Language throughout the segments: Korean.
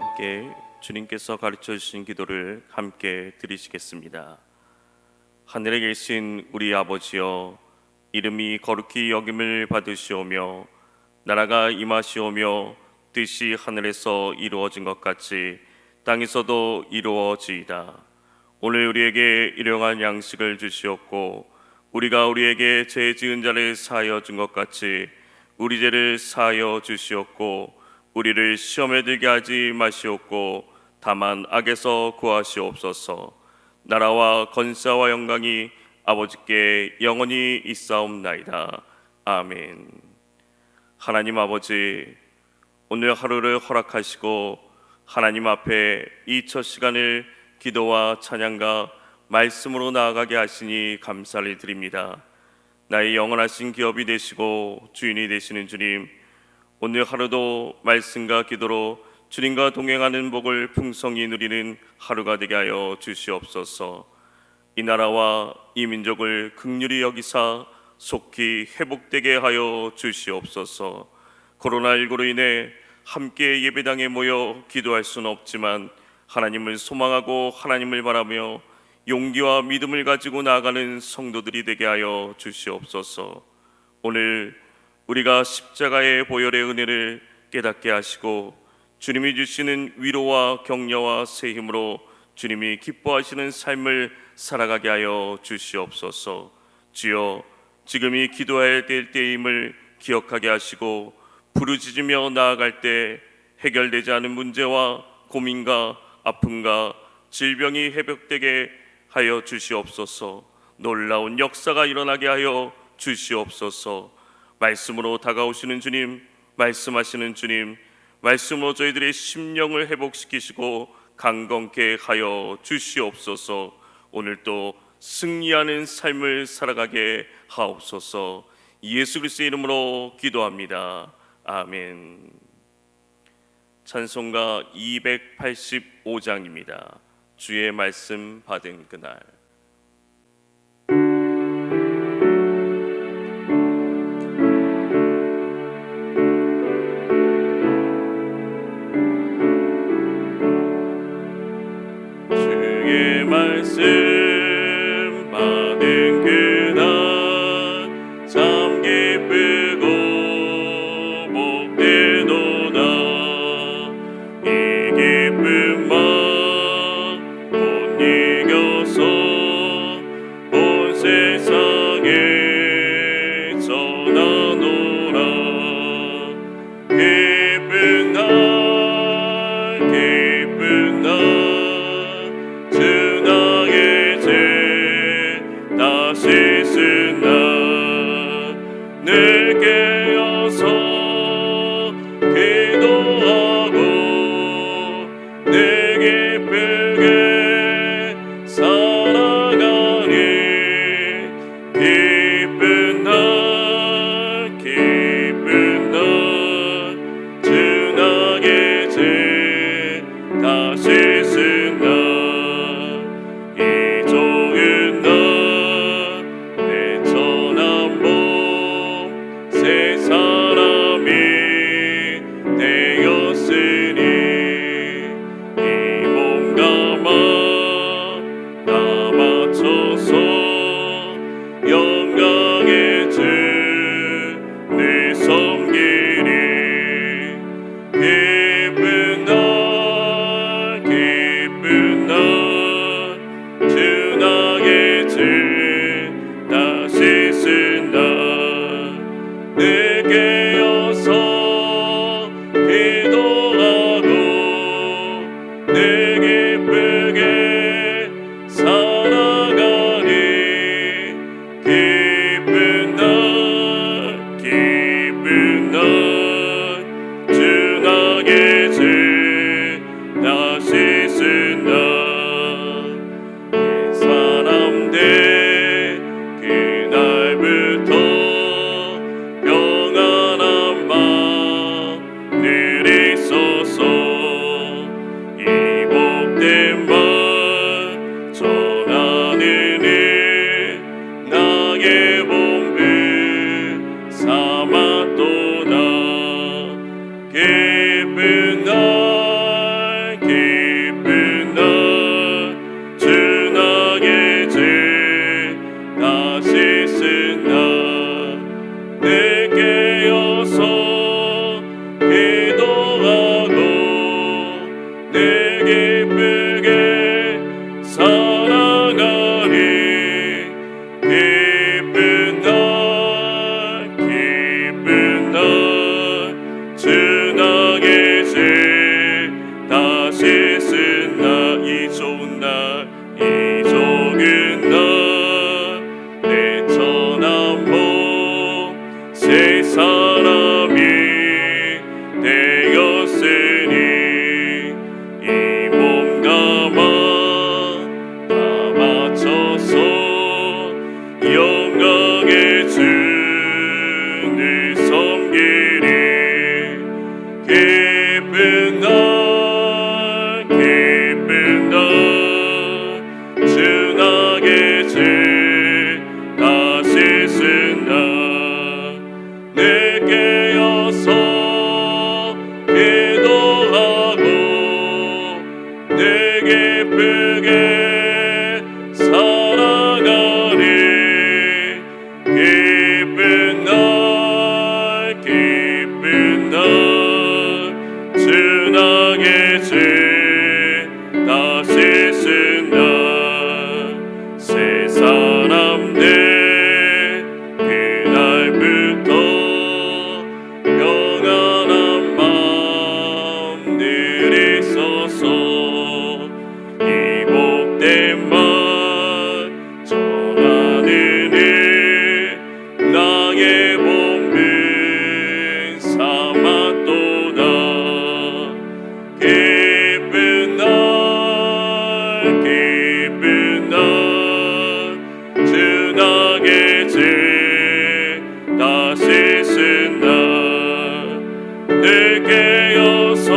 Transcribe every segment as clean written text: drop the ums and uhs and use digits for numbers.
함께 주님께서 가르쳐 주신 기도를 함께 드리시겠습니다. 하늘에 계신 우리 아버지여, 이름이 거룩히 여김을 받으시오며 나라가 임하시오며 뜻이 하늘에서 이루어진 것 같이 땅에서도 이루어지이다. 오늘 우리에게 일용할 양식을 주시옵고 우리가 우리에게 죄 지은 자를 사하여 준 것 같이 우리 죄를 사하여 주시옵고 우리를 시험에 들게 하지 마시옵고 다만 악에서 구하시옵소서. 나라와 권세와 영광이 아버지께 영원히 있사옵나이다. 아멘. 하나님 아버지, 오늘 하루를 허락하시고 하나님 앞에 이 첫 시간을 기도와 찬양과 말씀으로 나아가게 하시니 감사를 드립니다. 나의 영원하신 기업이 되시고 주인이 되시는 주님, 오늘 하루도 말씀과 기도로 주님과 동행하는 복을 풍성히 누리는 하루가 되게 하여 주시옵소서. 이 나라와 이 민족을 긍휼히 여기사 속히 회복되게 하여 주시옵소서. 코로나19로 인해 함께 예배당에 모여 기도할 수는 없지만 하나님을 소망하고 하나님을 바라며 용기와 믿음을 가지고 나아가는 성도들이 되게 하여 주시옵소서. 오늘 우리가 십자가의 보혈의 은혜를 깨닫게 하시고 주님이 주시는 위로와 격려와 새 힘으로 주님이 기뻐하시는 삶을 살아가게 하여 주시옵소서. 주여, 지금이 기도해야 될 때임을 기억하게 하시고 부르짖으며 나아갈 때 해결되지 않은 문제와 고민과 아픔과 질병이 회복되게 하여 주시옵소서. 놀라운 역사가 일어나게 하여 주시옵소서. 말씀으로 다가오시는 주님, 말씀하시는 주님, 말씀으로 저희들의 심령을 회복시키시고 강건케 하여 주시옵소서. 오늘 또 승리하는 삶을 살아가게 하옵소서. 예수 그리스도의 이름으로 기도합니다. 아멘. 찬송가 285장입니다. 주의 말씀 받은 그날. 주의 말씀 받은 그날 참 기쁘고 복되도다. 이 기쁜 맘 못 이겨서 온 세상에 전하노라. 기쁜 날 기쁜 날 주 나의 죄 다 씻은 날 늘 깨어서 기도하고 늘 기쁘게 살아가니 기쁜 날 기쁜 날 주 나의 죄 내 기쁘게 살아가리. 기쁜 날 기쁜 날 주 나 계시 다시 쓴 날 이 좋은 날 이 좋은 날 내 천한 몸 새 사람이 되었으니 이 몸과 맘 다 바쳐서 영광의 주를 섬기리. 기쁜 날 기쁜 날 주 나 계시 다시 쓴 날 내 깨어서 기도하고 내 기쁘게 살아가리. 기쁜 날 기쁜 날 주 나 계시 다시 쓴 날 새 사람 돼 그날부터 평안한 마음 늘 있어서 이 복된 말 전하느니 나의 본분 삼았도다. 기쁜 날 기쁜 날 주 나 계시 다시 쓴 날 늘 깨어서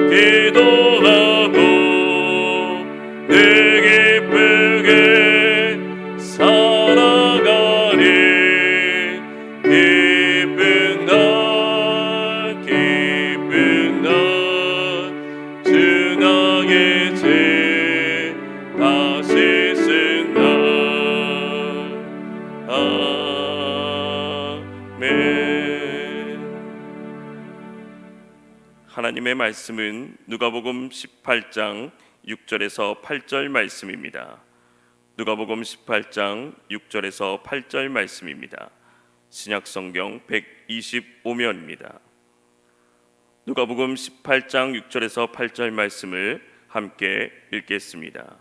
기도하고 늘 기쁘게 살아가리. 기쁜 날 기쁜 날 주 나 계시 다시 쓴 날. 아멘. 하나님의 말씀은 누가복음 18장 6절에서 8절 말씀입니다. 누가복음 18장 6절에서 8절 말씀입니다. 신약성경 125면입니다. 누가복음 18장 6절에서 8절 말씀을 함께 읽겠습니다.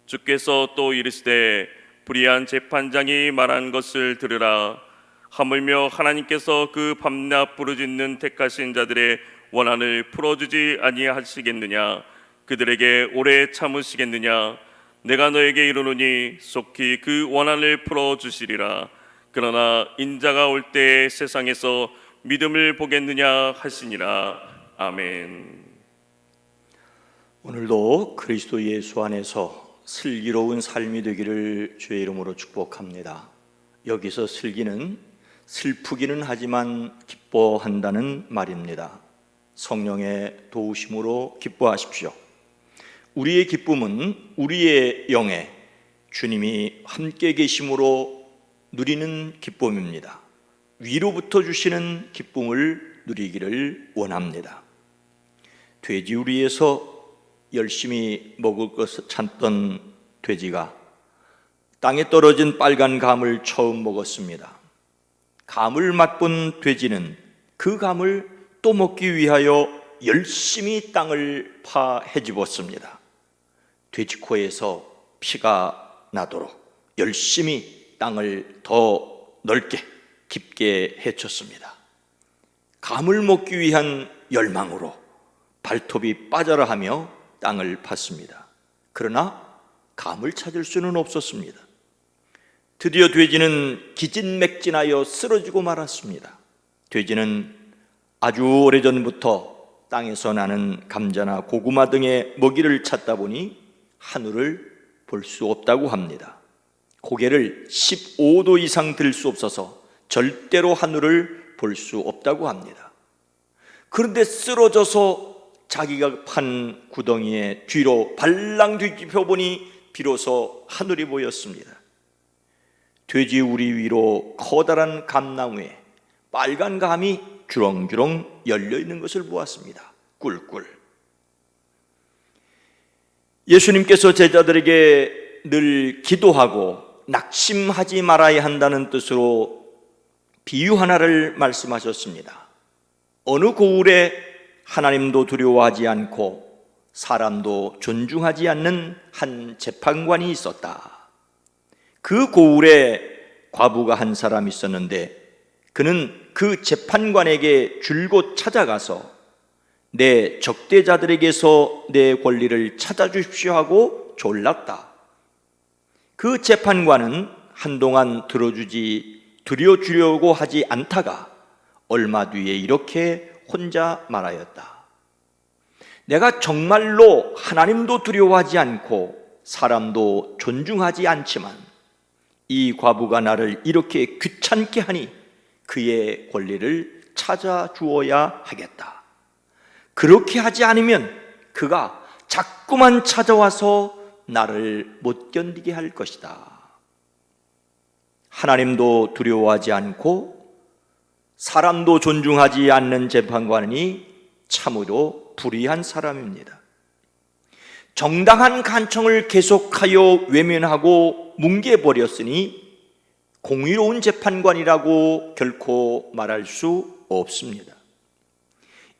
주께서 또 이르시되 불의한 재판장이 말한 것을 들으라. 하물며 하나님께서 그 밤낮 부르짖는 택하신 자들의 원한을 풀어주지 아니하시겠느냐? 그들에게 오래 참으시겠느냐? 내가 너에게 이르노니 속히 그 원한을 풀어주시리라. 그러나 인자가 올 때에 세상에서 믿음을 보겠느냐 하시니라. 아멘. 오늘도 그리스도 예수 안에서 슬기로운 삶이 되기를 주의 이름으로 축복합니다. 여기서 슬기는 슬프기는 하지만 기뻐한다는 말입니다. 성령의 도우심으로 기뻐하십시오. 우리의 기쁨은 우리의 영에 주님이 함께 계심으로 누리는 기쁨입니다. 위로부터 주시는 기쁨을 누리기를 원합니다. 돼지우리에서 열심히 먹을 것을 찾던 돼지가 땅에 떨어진 빨간 감을 처음 먹었습니다. 감을 맛본 돼지는 그 감을 또 먹기 위하여 열심히 땅을 파 헤집었습니다. 돼지 코에서 피가 나도록 열심히 땅을 더 넓게 깊게 헤쳤습니다. 감을 먹기 위한 열망으로 발톱이 빠져라 하며 땅을 팠습니다. 그러나 감을 찾을 수는 없었습니다. 드디어 돼지는 기진맥진하여 쓰러지고 말았습니다. 돼지는 아주 오래전부터 땅에서 나는 감자나 고구마 등의 먹이를 찾다 보니 하늘을 볼 수 없다고 합니다. 고개를 15도 이상 들 수 없어서 절대로 하늘을 볼 수 없다고 합니다. 그런데 쓰러져서 자기가 판 구덩이에 뒤로 발랑 뒤집혀 보니 비로소 하늘이 보였습니다. 돼지 우리 위로 커다란 감나무에 빨간 감이 주렁주렁 열려 있는 것을 보았습니다. 꿀꿀. 예수님께서 제자들에게 늘 기도하고 낙심하지 말아야 한다는 뜻으로 비유 하나를 말씀하셨습니다. 어느 고을에 하나님도 두려워하지 않고 사람도 존중하지 않는 한 재판관이 있었다. 그 고을에 과부가 한 사람이 있었는데 그는 그 재판관에게 줄곧 찾아가서 내 적대자들에게서 내 권리를 찾아주십시오 하고 졸랐다. 그 재판관은 한동안 들여주려고 하지 않다가 얼마 뒤에 이렇게 혼자 말하였다. 내가 정말로 하나님도 두려워하지 않고 사람도 존중하지 않지만 이 과부가 나를 이렇게 귀찮게 하니 그의 권리를 찾아주어야 하겠다. 그렇게 하지 않으면 그가 자꾸만 찾아와서 나를 못 견디게 할 것이다. 하나님도 두려워하지 않고 사람도 존중하지 않는 재판관이 참으로 불의한 사람입니다. 정당한 간청을 계속하여 외면하고 뭉개버렸으니 공의로운 재판관이라고 결코 말할 수 없습니다.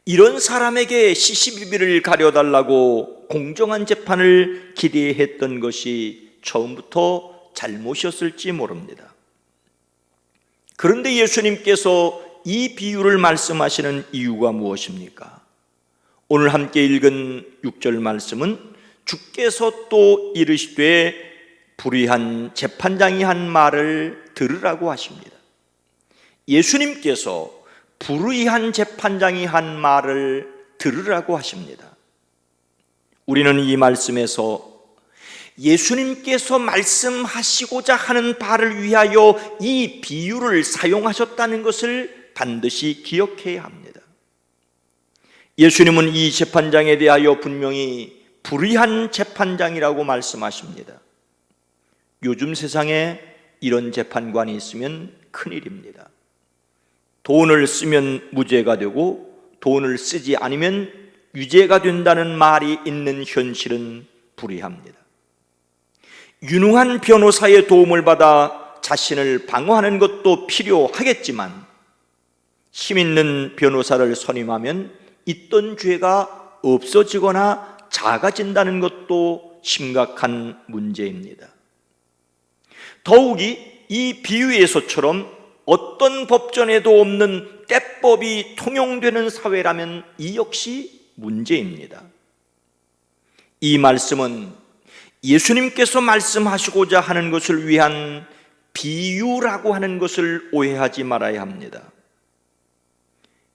이런 사람에게 시시비비를 가려달라고 공정한 재판을 기대했던 것이 처음부터 잘못이었을지 모릅니다. 그런데 예수님께서 이 비유를 말씀하시는 이유가 무엇입니까? 오늘 함께 읽은 6절 말씀은 주께서 또 이르시되 불의한 재판장이 한 말을 들으라고 하십니다. 예수님께서 불의한 재판장이 한 말을 들으라고 하십니다. 우리는 이 말씀에서 예수님께서 말씀하시고자 하는 바를 위하여 이 비유를 사용하셨다는 것을 반드시 기억해야 합니다. 예수님은 이 재판장에 대하여 분명히 불의한 재판장이라고 말씀하십니다. 요즘 세상에 이런 재판관이 있으면 큰일입니다. 돈을 쓰면 무죄가 되고 돈을 쓰지 않으면 유죄가 된다는 말이 있는 현실은 불의합니다. 유능한 변호사의 도움을 받아 자신을 방어하는 것도 필요하겠지만 힘 있는 변호사를 선임하면 있던 죄가 없어지거나 작아진다는 것도 심각한 문제입니다. 더욱이 이 비유에서처럼 어떤 법전에도 없는 때법이 통용되는 사회라면 이 역시 문제입니다. 이 말씀은 예수님께서 말씀하시고자 하는 것을 위한 비유라고 하는 것을 오해하지 말아야 합니다.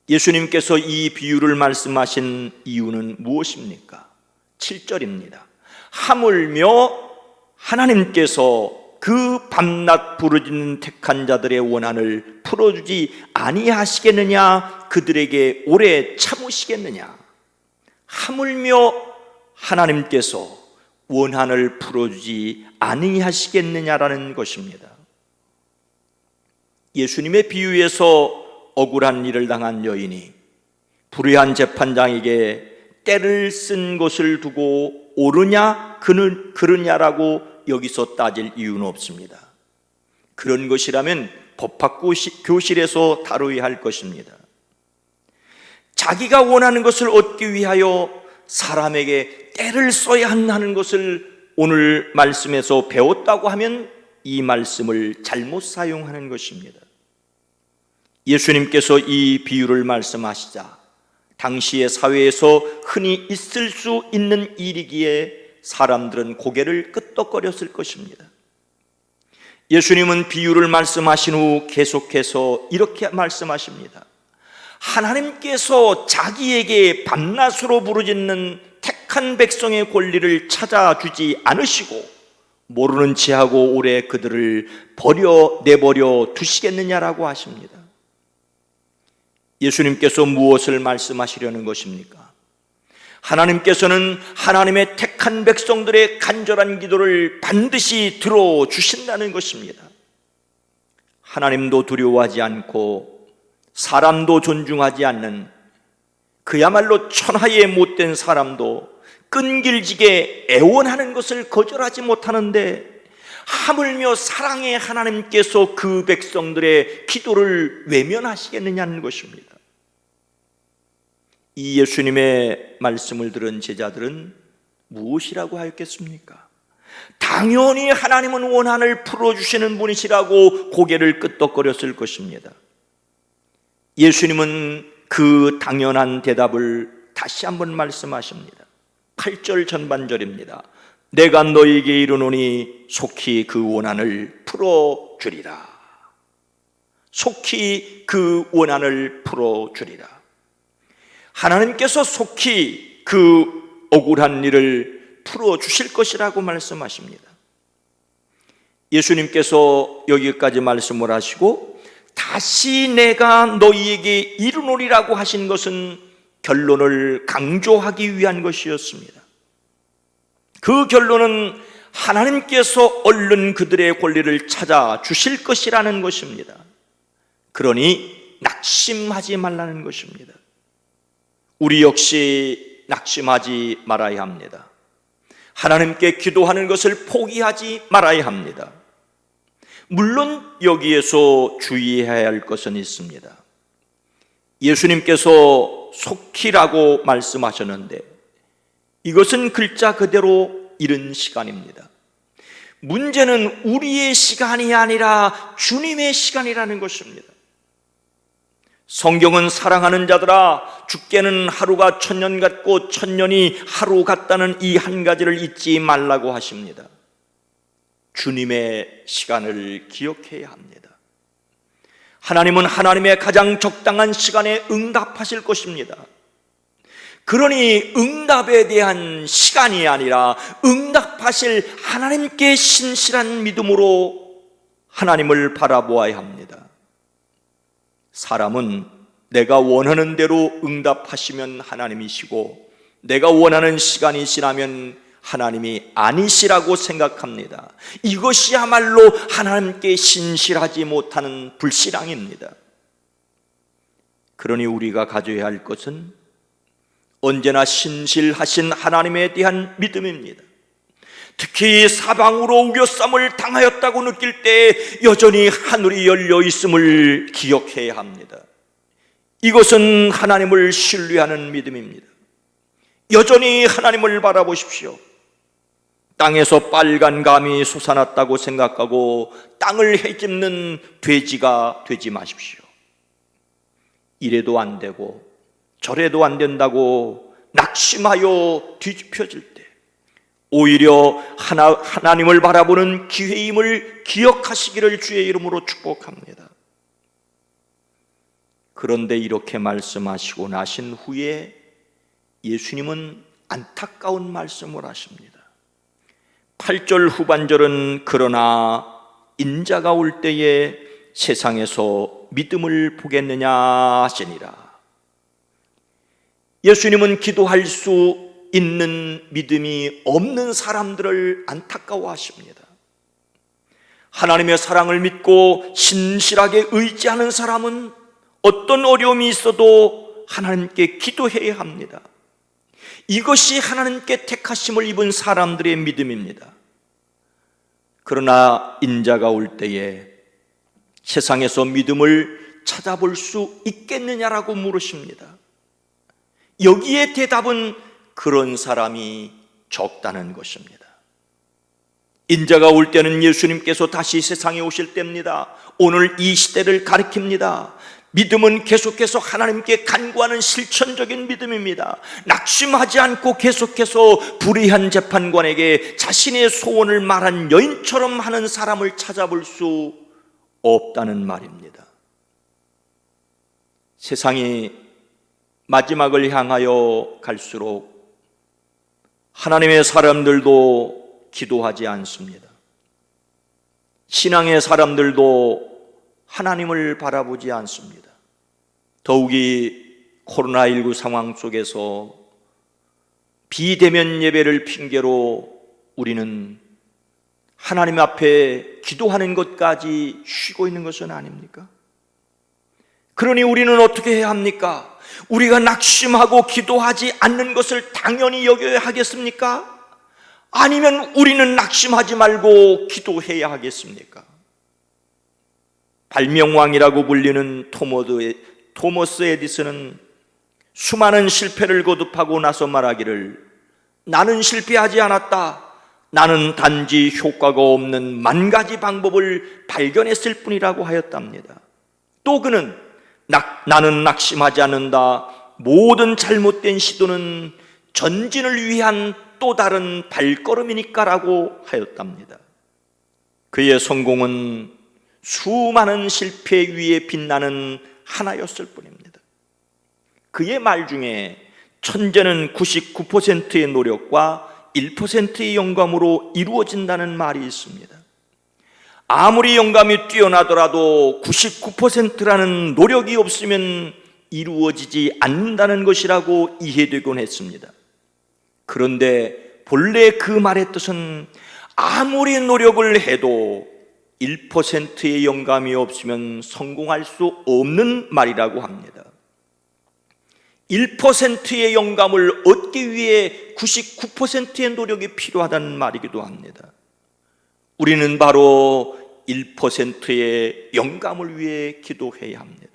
예수님께서 이 비유를 말씀하신 이유는 무엇입니까? 7절입니다. 하물며 하나님께서 그 밤낮 부르짖는 택한 자들의 원한을 풀어주지 아니하시겠느냐, 그들에게 오래 참으시겠느냐. 하물며 하나님께서 원한을 풀어주지 아니하시겠느냐라는 것입니다. 예수님의 비유에서 억울한 일을 당한 여인이 불의한 재판장에게 때를 쓴 것을 두고 옳으냐 그르냐라고 여기서 따질 이유는 없습니다. 그런 것이라면 법학교실에서 다루어야 할 것입니다. 자기가 원하는 것을 얻기 위하여 사람에게 때를 써야 한다는 것을 오늘 말씀에서 배웠다고 하면 이 말씀을 잘못 사용하는 것입니다. 예수님께서 이 비유를 말씀하시자 당시의 사회에서 흔히 있을 수 있는 일이기에 사람들은 고개를 끄덕거렸을 것입니다. 예수님은 비유를 말씀하신 후 계속해서 이렇게 말씀하십니다. 하나님께서 자기에게 밤낮으로 부르짖는 택한 백성의 권리를 찾아주지 않으시고 모르는 체하고 오래 그들을 내버려 두시겠느냐라고 하십니다. 예수님께서 무엇을 말씀하시려는 것입니까? 하나님께서는 하나님의 택한 백성들의 간절한 기도를 반드시 들어주신다는 것입니다. 하나님도 두려워하지 않고 사람도 존중하지 않는 그야말로 천하에 못된 사람도 끈질기게 애원하는 것을 거절하지 못하는데 하물며 사랑의 하나님께서 그 백성들의 기도를 외면하시겠느냐는 것입니다. 이 예수님의 말씀을 들은 제자들은 무엇이라고 하였겠습니까? 당연히 하나님은 원한을 풀어주시는 분이시라고 고개를 끄덕거렸을 것입니다. 예수님은 그 당연한 대답을 다시 한번 말씀하십니다. 8절 전반절입니다. 내가 너희에게 이르노니 속히 그 원한을 풀어주리라. 속히 그 원한을 풀어주리라. 하나님께서 속히 그 억울한 일을 풀어주실 것이라고 말씀하십니다. 예수님께서 여기까지 말씀을 하시고 다시 내가 너희에게 이르노리라고 하신 것은 결론을 강조하기 위한 것이었습니다. 그 결론은 하나님께서 얼른 그들의 권리를 찾아 주실 것이라는 것입니다. 그러니 낙심하지 말라는 것입니다. 우리 역시 낙심하지 말아야 합니다. 하나님께 기도하는 것을 포기하지 말아야 합니다. 물론 여기에서 주의해야 할 것은 있습니다. 예수님께서 속히라고 말씀하셨는데 이것은 글자 그대로 이른 시간입니다. 문제는 우리의 시간이 아니라 주님의 시간이라는 것입니다. 성경은 사랑하는 자들아 죽게는 하루가 천년 같고 천년이 하루 같다는 이 한 가지를 잊지 말라고 하십니다. 주님의 시간을 기억해야 합니다. 하나님은 하나님의 가장 적당한 시간에 응답하실 것입니다. 그러니 응답에 대한 시간이 아니라 응답하실 하나님께 신실한 믿음으로 하나님을 바라보아야 합니다. 사람은 내가 원하는 대로 응답하시면 하나님이시고 내가 원하는 시간이 지나면 하나님이 아니시라고 생각합니다. 이것이야말로 하나님께 신실하지 못하는 불신앙입니다. 그러니 우리가 가져야 할 것은 언제나 신실하신 하나님에 대한 믿음입니다. 특히 사방으로 우겨쌈을 당하였다고 느낄 때 여전히 하늘이 열려 있음을 기억해야 합니다. 이것은 하나님을 신뢰하는 믿음입니다. 여전히 하나님을 바라보십시오. 땅에서 빨간 감이 솟아났다고 생각하고 땅을 헤집는 돼지가 되지 마십시오. 이래도 안 되고 저래도 안 된다고 낙심하여 뒤집혀질 때 오히려 하나님을 바라보는 기회임을 기억하시기를 주의 이름으로 축복합니다. 그런데 이렇게 말씀하시고 나신 후에 예수님은 안타까운 말씀을 하십니다. 8절 후반절은 그러나 인자가 올 때에 세상에서 믿음을 보겠느냐 하시니라. 예수님은 기도할 수 있는 믿음이 없는 사람들을 안타까워하십니다. 하나님의 사랑을 믿고 신실하게 의지하는 사람은 어떤 어려움이 있어도 하나님께 기도해야 합니다. 이것이 하나님께 택하심을 입은 사람들의 믿음입니다. 그러나 인자가 올 때에 세상에서 믿음을 찾아볼 수 있겠느냐라고 물으십니다. 여기에 대답은 그런 사람이 적다는 것입니다. 인자가 올 때는 예수님께서 다시 세상에 오실 때입니다. 오늘 이 시대를 가리킵니다. 믿음은 계속해서 하나님께 간구하는 실천적인 믿음입니다. 낙심하지 않고 계속해서 불의한 재판관에게 자신의 소원을 말한 여인처럼 하는 사람을 찾아볼 수 없다는 말입니다. 세상이 마지막을 향하여 갈수록 하나님의 사람들도 기도하지 않습니다. 신앙의 사람들도 하나님을 바라보지 않습니다. 더욱이 코로나19 상황 속에서 비대면 예배를 핑계로 우리는 하나님 앞에 기도하는 것까지 쉬고 있는 것은 아닙니까? 그러니 우리는 어떻게 해야 합니까? 우리가 낙심하고 기도하지 않는 것을 당연히 여겨야 하겠습니까? 아니면 우리는 낙심하지 말고 기도해야 하겠습니까? 발명왕이라고 불리는 토머스 에디슨은 수많은 실패를 거듭하고 나서 말하기를, 나는 실패하지 않았다. 나는 단지 효과가 없는 10,000가지 방법을 발견했을 뿐이라고 하였답니다. 또 그는 나는 낙심하지 않는다. 모든 잘못된 시도는 전진을 위한 또 다른 발걸음이니까라고 하였답니다. 그의 성공은 수많은 실패 위에 빛나는 하나였을 뿐입니다. 그의 말 중에 천재는 99%의 노력과 1%의 영감으로 이루어진다는 말이 있습니다. 아무리 영감이 뛰어나더라도 99%라는 노력이 없으면 이루어지지 않는다는 것이라고 이해되곤 했습니다. 그런데 본래 그 말의 뜻은 아무리 노력을 해도 1%의 영감이 없으면 성공할 수 없는 말이라고 합니다. 1%의 영감을 얻기 위해 99%의 노력이 필요하다는 말이기도 합니다. 우리는 바로 1%의 영감을 위해 기도해야 합니다.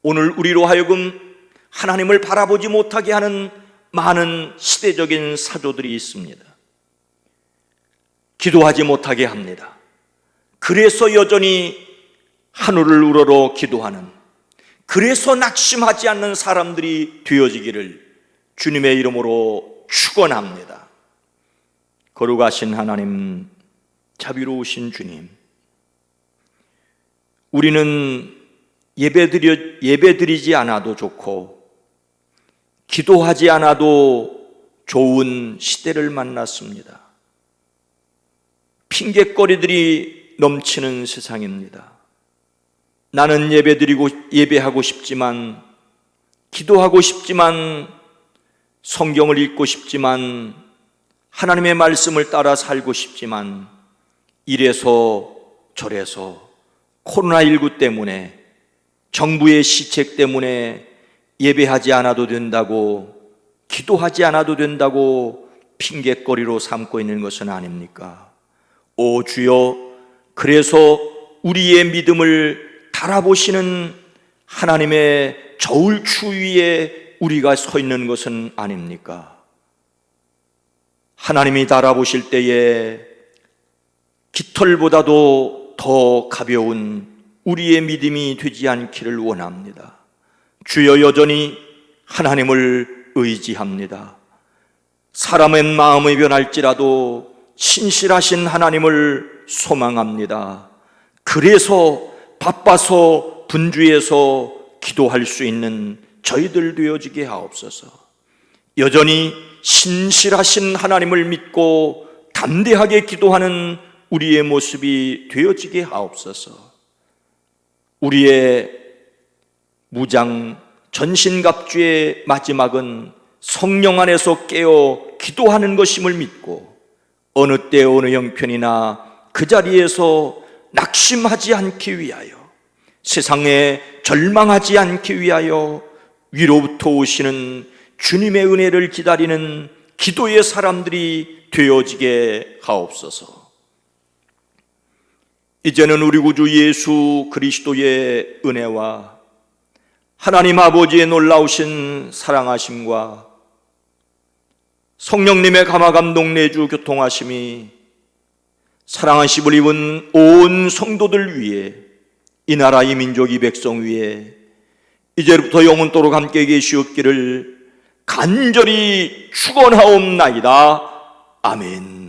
오늘 우리로 하여금 하나님을 바라보지 못하게 하는 많은 시대적인 사조들이 있습니다. 기도하지 못하게 합니다. 그래서 여전히 하늘을 우러러 기도하는, 그래서 낙심하지 않는 사람들이 되어지기를 주님의 이름으로 축원합니다. 거룩하신 하나님, 자비로우신 주님, 우리는 예배드리지 않아도 좋고 기도하지 않아도 좋은 시대를 만났습니다. 핑곗거리들이 넘치는 세상입니다. 나는 예배하고 싶지만, 기도하고 싶지만, 성경을 읽고 싶지만, 하나님의 말씀을 따라 살고 싶지만, 이래서 저래서 코로나19 때문에, 정부의 시책 때문에 예배하지 않아도 된다고, 기도하지 않아도 된다고 핑곗거리로 삼고 있는 것은 아닙니까? 오 주여, 그래서 우리의 믿음을 달아보시는 하나님의 저울추 위에 우리가 서 있는 것은 아닙니까? 하나님이 달아보실 때에 깃털보다도 더 가벼운 우리의 믿음이 되지 않기를 원합니다. 주여, 여전히 하나님을 의지합니다. 사람의 마음이 변할지라도 신실하신 하나님을 소망합니다. 그래서 바빠서 분주해서 기도할 수 있는 저희들 되어지게 하옵소서. 여전히 신실하신 하나님을 믿고 담대하게 기도하는 우리의 모습이 되어지게 하옵소서. 우리의 무장 전신갑주의 마지막은 성령 안에서 깨어 기도하는 것임을 믿고, 어느 때 어느 형편이나 그 자리에서 낙심하지 않기 위하여, 세상에 절망하지 않기 위하여 위로부터 오시는 주님의 은혜를 기다리는 기도의 사람들이 되어지게 하옵소서. 이제는 우리 구주 예수 그리스도의 은혜와 하나님 아버지의 놀라우신 사랑하심과 성령님의 감화감동 내주 교통하심이 사랑하심을 입은 온 성도들 위에, 이 나라 이 민족 이 백성 위에 이제부터 영원토록 함께 계시옵기를 간절히 축원하옵나이다. 아멘.